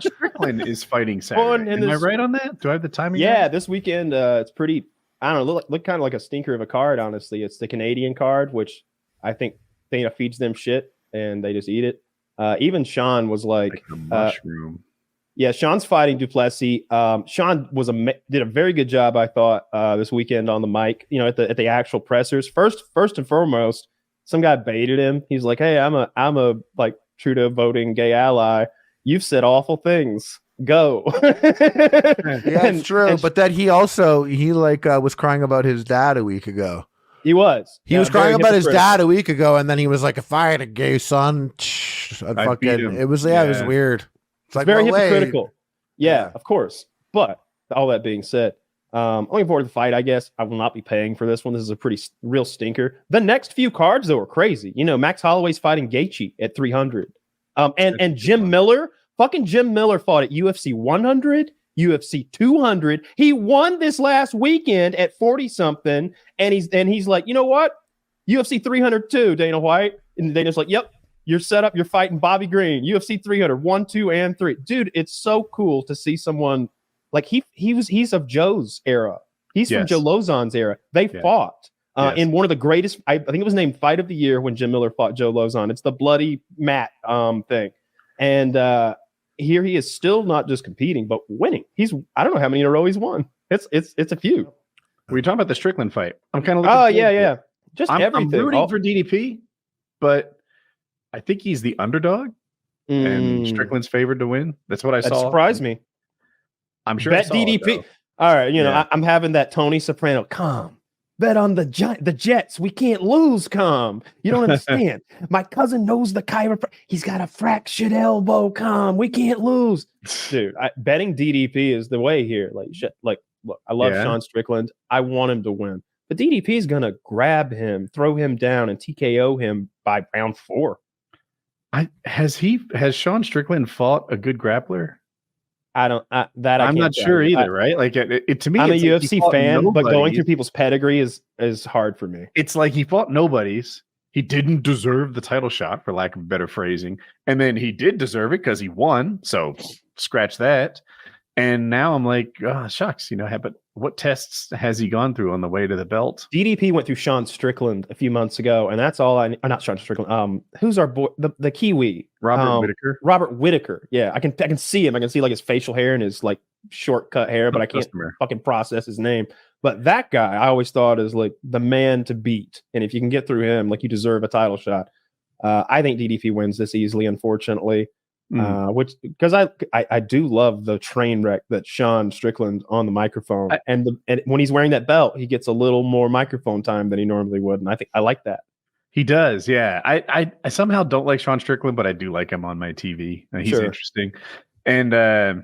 Strickland is fighting Saturday. Am I right on that? Do I have the timing? Yeah, right? this weekend it's pretty. I don't know. Look kind of like a stinker of a card. Honestly, it's the Canadian card, which I think Dana feeds them shit and they just eat it. Even Sean was like a mushroom. Yeah, Sean's fighting Duplessis. Sean did a very good job, I thought, this weekend on the mic. You know, at the actual pressers. First and foremost, some guy baited him. He's like, "Hey, I'm a like Trudeau voting gay ally. You've said awful things. Go." Yeah, it's true. But then he was crying about his dad a week ago. He was crying about his dad a week ago, and then he was like, "If I had a gay son, it was weird." It's like, very hypocritical. Yeah, of course. But all that being said, looking forward to the fight. I guess I will not be paying for this one. This is a pretty real stinker. The next few cards though are crazy. You know, Max Holloway's fighting Gaethje at 300. And Jim Miller, fucking Jim Miller fought at UFC 100, UFC 200. He won this last weekend at 40 something, and he's like, you know what? UFC 300 too, Dana White, and Dana's like, yep. You're set up. You're fighting Bobby Green, UFC 300, 1, 2, and 3. Dude, it's so cool to see someone like he's of Joe's era. He's from Joe Lozon's era. They fought in one of the greatest. I think it was named Fight of the Year when Jim Miller fought Joe Lozon. It's the bloody mat thing, and here he is still not just competing but winning. I don't know how many in a row he's won. It's a few. Were you talking about the Strickland fight? I'm kind of looking. Yeah. Just everything. I'm rooting for DDP, but I think he's the underdog, and Strickland's favored to win. That's what I saw. That surprised me. I'm sure. Bet DDP. All right, I'm having that Tony Soprano. Calm. Bet on the Jets. We can't lose. Calm. You don't understand. My cousin knows the chiropractor. He's got a fractured elbow. Calm. We can't lose, dude. Betting DDP is the way here. Look, I love Sean Strickland. I want him to win, but DDP is gonna grab him, throw him down, and TKO him by round 4. Has Sean Strickland fought a good grappler? I'm not sure either, right? Like it to me, I'm a UFC fan, but going through people's pedigree is hard for me. It's like he fought nobodies. He didn't deserve the title shot, for lack of better phrasing, and then he did deserve it because he won. So scratch that. And now I'm like, oh, shucks, but what tests has he gone through on the way to the belt? DDP went through Sean Strickland a few months ago, and that's all not Sean Strickland. Who's our boy? The Kiwi, Robert Whitaker. Robert Whitaker. Yeah, I can see him. I can see like his facial hair and his like shortcut hair, but I can't fucking process his name. But that guy, I always thought is like the man to beat, and if you can get through him, like you deserve a title shot. I think DDP wins this easily, unfortunately. Which because I do love the train wreck that Sean Strickland on the microphone, and when he's wearing that belt, he gets a little more microphone time than he normally would, and I think I like that. He does, yeah. I somehow don't like Sean Strickland, but I do like him on my TV. He's interesting, and I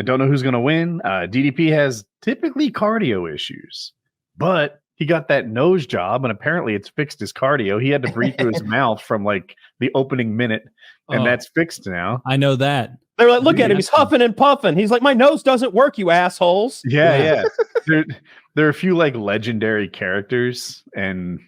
don't know who's going to win. DDP has typically cardio issues, but he got that nose job, and apparently it's fixed his cardio. He had to breathe through his mouth from like the opening minute, and that's fixed now. I know that. They're like, look at him. He's huffing and puffing. He's like, my nose doesn't work, you assholes. Yeah. There are a few like legendary characters, and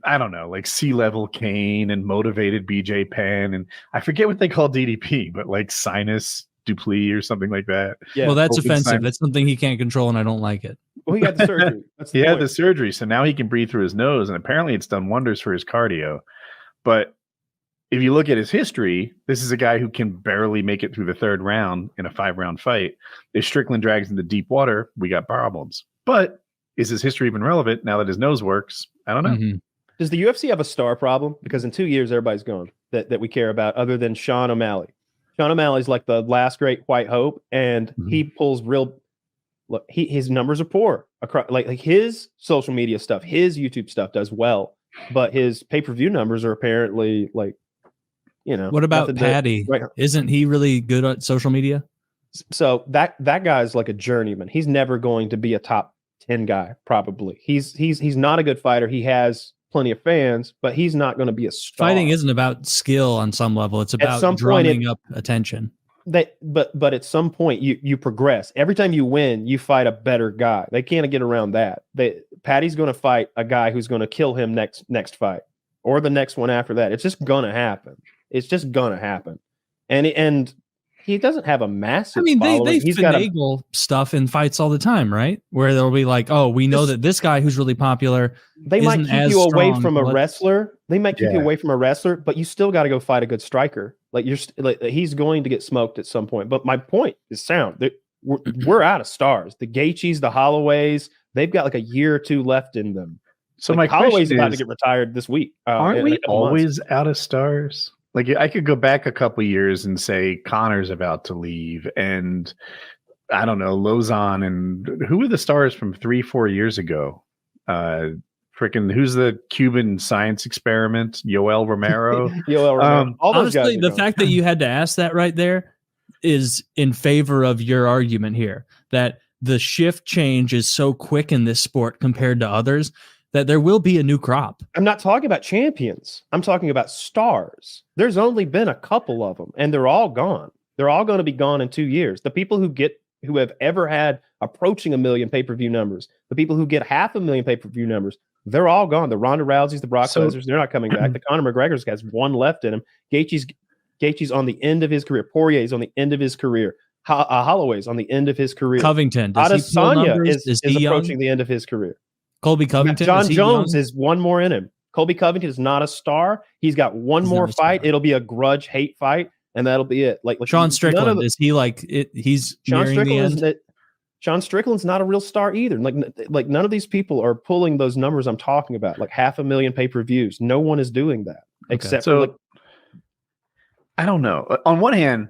I don't know, like C-level Kane and motivated BJ Penn, and I forget what they call DDP, but like sinus Duplessis or something like that. Yeah. Well, that's offensive. That's something he can't control, and I don't like it. Well, he got the surgery. He had the surgery, so now he can breathe through his nose, and apparently it's done wonders for his cardio. But if you look at his history, this is a guy who can barely make it through the 3rd round in a 5-round fight. If Strickland drags into deep water, we got problems. But is his history even relevant now that his nose works? I don't know. Mm-hmm. Does the UFC have a star problem? Because in 2 years, everybody's gone that we care about, other than Sean O'Malley. Sean O'Malley's like the last great white hope, and he pulls real. Look, his numbers are poor across, like his social media stuff, his YouTube stuff does well, but his pay-per-view numbers are apparently like, What about Patty? Isn't he really good at social media? So that guy's like a journeyman. He's never going to be a top 10 guy. Probably he's not a good fighter. He has plenty of fans, but he's not going to be a star. Fighting isn't about skill on some level. It's about drumming up attention. But at some point you progress. Every time you win, you fight a better guy. They can't get around that. Patty's going to fight a guy who's going to kill him next fight, or the next one after that. It's just going to happen. It's just going to happen. And he doesn't have a massive. I mean, they He's finagle stuff in fights all the time, right? Where they'll be like, "Oh, we know that this guy who's really popular." They might keep you away from a wrestler. They might keep you away from a wrestler, but you still got to go fight a good striker. Like he's going to get smoked at some point. But my point is sound. We're out of stars. The Gaethjes, the Holloways, they've got like a year or two left in them. So like, my Holloway's about to get retired this week. Aren't we always out of stars? Like I could go back a couple years and say Connor's about to leave, and I don't know, Lozon, and who were the stars from 3-4 years ago? Who's the Cuban science experiment? Yoel Romero. Yoel Romero. All those honestly, guys the fact that you had to ask that right there is in favor of your argument here. That the shift change is so quick in this sport compared to others that there will be a new crop. I'm not talking about champions. I'm talking about stars. There's only been a couple of them, and they're all gone. They're all going to be gone in 2 years. The people who have ever had approaching 1 million pay-per-view numbers, the people who get 500,000 pay-per-view numbers, they're all gone. The Ronda Rouseys, the Brock Lesnar's, they're not coming back. The Conor McGregor's has one left in him. Gaethje's on the end of his career. Poirier's on the end of his career. Holloway's on the end of his career. Covington, Adesanya is approaching the end of his career. Colby Covington. John Jones is one more in him. Colby Covington is not a star. He's got one more fight. It'll be a grudge hate fight, and that'll be it. Like Sean Strickland, is he like it? He's nearing the end. Sean Strickland's not a real star either. Like none of these people are pulling those numbers I'm talking about. Like 500,000 pay-per-views. No one is doing that except for I don't know. On one hand,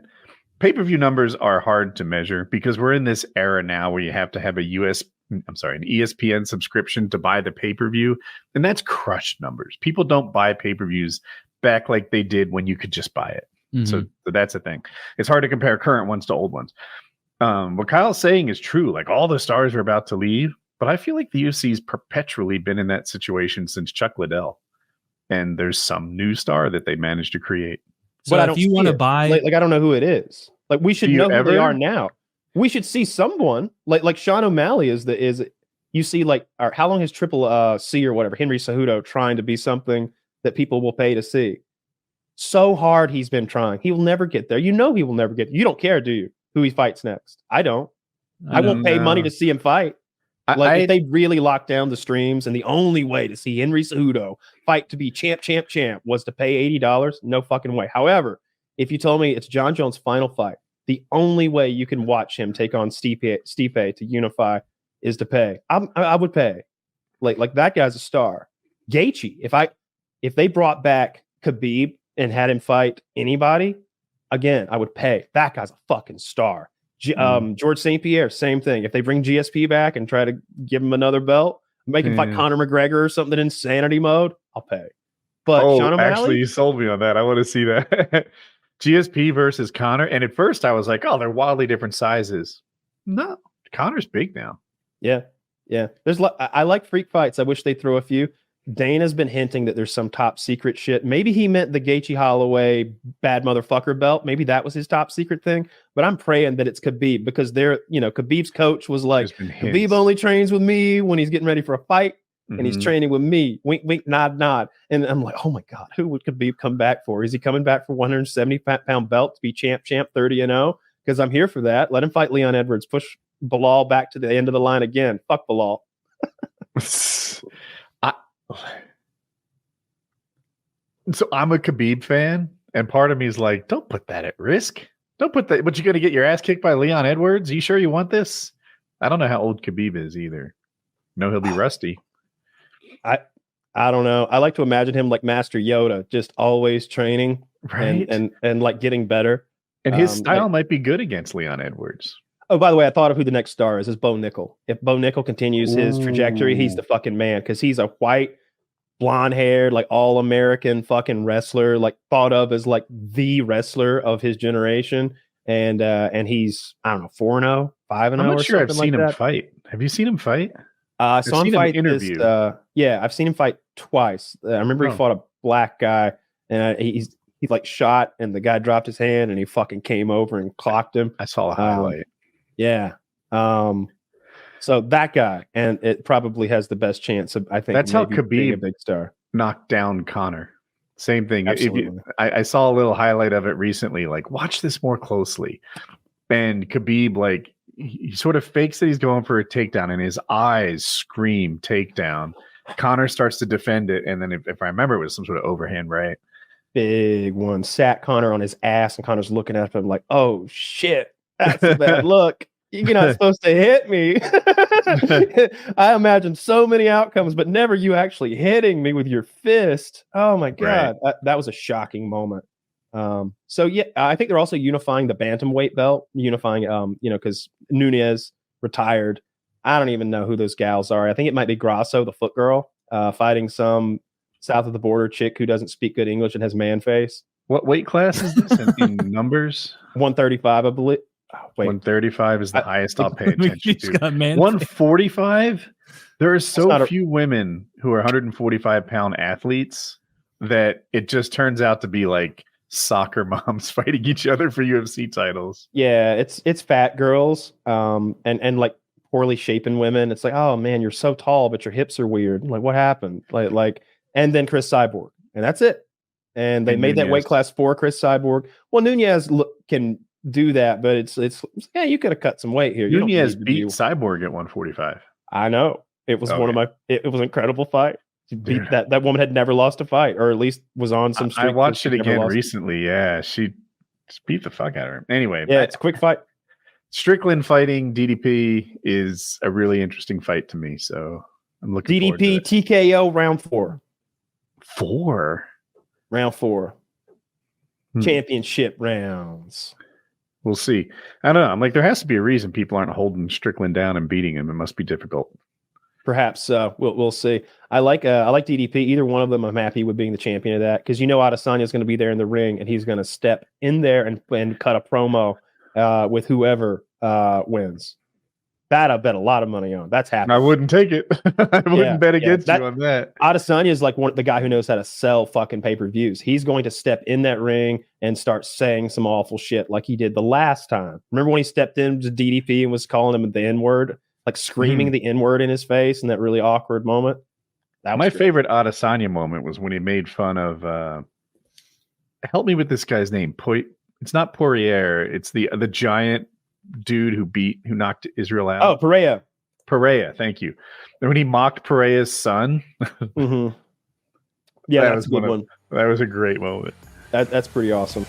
pay-per-view numbers are hard to measure because we're in this era now where you have to have an ESPN subscription to buy the pay-per-view, and that's crushed numbers. People don't buy pay-per-views back like they did when you could just buy it. Mm-hmm. So that's the thing. It's hard to compare current ones to old ones. What Kyle's saying is true. Like all the stars are about to leave, but I feel like the UFC's perpetually been in that situation since Chuck Liddell, and there's some new star that they managed to create. So but if you want to buy, like I don't know who it is. Like we should know who they are now. We should see someone like Sean O'Malley is you see like how long has Triple C or whatever Henry Cejudo trying to be something that people will pay to see? So hard he's been trying. He will never get there. You know he will never get there. You don't care, do you? Who he fights next? I don't. I won't pay money to see him fight. If they really locked down the streams and the only way to see Henry Cejudo fight to be champ was to pay $80, no fucking way. However, if you told me it's John Jones' final fight, the only way you can watch him take on Stipe to unify is to pay. I would pay. Like that guy's a star. Gaethje, if they brought back Khabib and had him fight anybody, again, I would pay. That guy's a fucking star. George St. Pierre, same thing. If they bring GSP back and try to give him another belt, make him fight Conor McGregor or something in insanity mode, I'll pay. But Sean O'Malley, actually, you sold me on that. I want to see that. GSP versus Conor. And at first I was like, oh, they're wildly different sizes. No, Conor's big now. Yeah. I like freak fights. I wish they'd throw a few. Dana's been hinting that there's some top secret shit. Maybe he meant the Gaethje Holloway bad motherfucker belt. Maybe that was his top secret thing. But I'm praying that it's Khabib because Khabib's coach was like, Khabib only trains with me when he's getting ready for a fight, and he's training with me. Wink, wink, nod, nod. And I'm like, oh my God, who would Khabib come back for? Is he coming back for 170-pound belt to be champ 30-0? Because I'm here for that. Let him fight Leon Edwards. Push Bilal back to the end of the line again. Fuck Bilal. So I'm a Khabib fan, and part of me is like, don't put that at risk. Don't put that. But you're going to get your ass kicked by Leon Edwards? Are you sure you want this? I don't know how old Khabib is either. No, he'll be rusty. I don't know. I like to imagine him like Master Yoda, just always training and like getting better. And his style might be good against Leon Edwards. Oh, by the way, I thought of who the next star is Bo Nickel. If Bo Nickel continues his trajectory, he's the fucking man because he's a white, blonde-haired, like all-American fucking wrestler, like thought of as like the wrestler of his generation. And he's, I don't know, 4-0, 5-0. I'm not sure I've seen him fight. Have you seen him fight? I saw him fight I've seen him fight twice. I remember he fought a black guy, and he like shot, and the guy dropped his hand, and he fucking came over and clocked him. I saw a highlight. Yeah. So that guy, and it probably has the best chance of, I think, that's how Khabib being a big star knocked down Conor. Same thing. I saw a little highlight of it recently. Like, watch this more closely. And Khabib, like, he sort of fakes that he's going for a takedown, and his eyes scream takedown. Connor starts to defend it, and then if I remember, it was some sort of overhand, right? Big one. Sat Connor on his ass, and Connor's looking at him like, "Oh shit, that's a bad look. You're not supposed to hit me." I imagine so many outcomes, but never you actually hitting me with your fist. Oh my god, that was a shocking moment. So yeah, I think they're also unifying the bantamweight belt, because Nunez retired. I don't even know who those gals are. I think it might be Grasso, the foot girl, fighting some south of the border chick who doesn't speak good English and has man face. What weight class is this in numbers? 135, I believe. Oh, wait. 135 is the highest I'll pay attention to. 145? There are so few women who are 145-pound athletes that it just turns out to be like soccer moms fighting each other for UFC titles. Yeah, it's fat girls, and like poorly shapen women. It's like, oh man, you're so tall, but your hips are weird. Like, what happened? Like, and then Chris Cyborg, and that's it. And they made that weight class for Chris Cyborg. Well, Nunez can do that, but it's you could have cut some weight here. Nunez beat Cyborg at 145. I know. It was it was an incredible fight. That woman had never lost a fight, or at least was on some streak. I watched it again recently. Yeah, she beat the fuck out of her. Anyway, yeah, it's a quick fight. Strickland fighting DDP is a really interesting fight to me, so I'm looking forward to it. TKO round 4. Round 4. Championship rounds. We'll see. I don't know. I'm like, there has to be a reason people aren't holding Strickland down and beating him. It must be difficult. Perhaps we'll see. I like DDP. Either one of them, I'm happy with being the champion of that, because Adesanya is going to be there in the ring, and he's going to step in there and cut a promo with whoever wins. That I bet a lot of money on. That's happening. I wouldn't take it. I wouldn't bet against you on that. Adesanya is like the guy who knows how to sell fucking pay-per-views. He's going to step in that ring and start saying some awful shit like he did the last time. Remember when he stepped into DDP and was calling him the N-word? Like screaming the N-word in his face in that really awkward moment? My favorite Adesanya moment was when he made fun of help me with this guy's name. It's not Poirier. It's the giant dude who knocked Israel out. Oh, Pereira, thank you. And when he mocked Pereira's son. Yeah, that's a good one. That was a great moment. That's pretty awesome.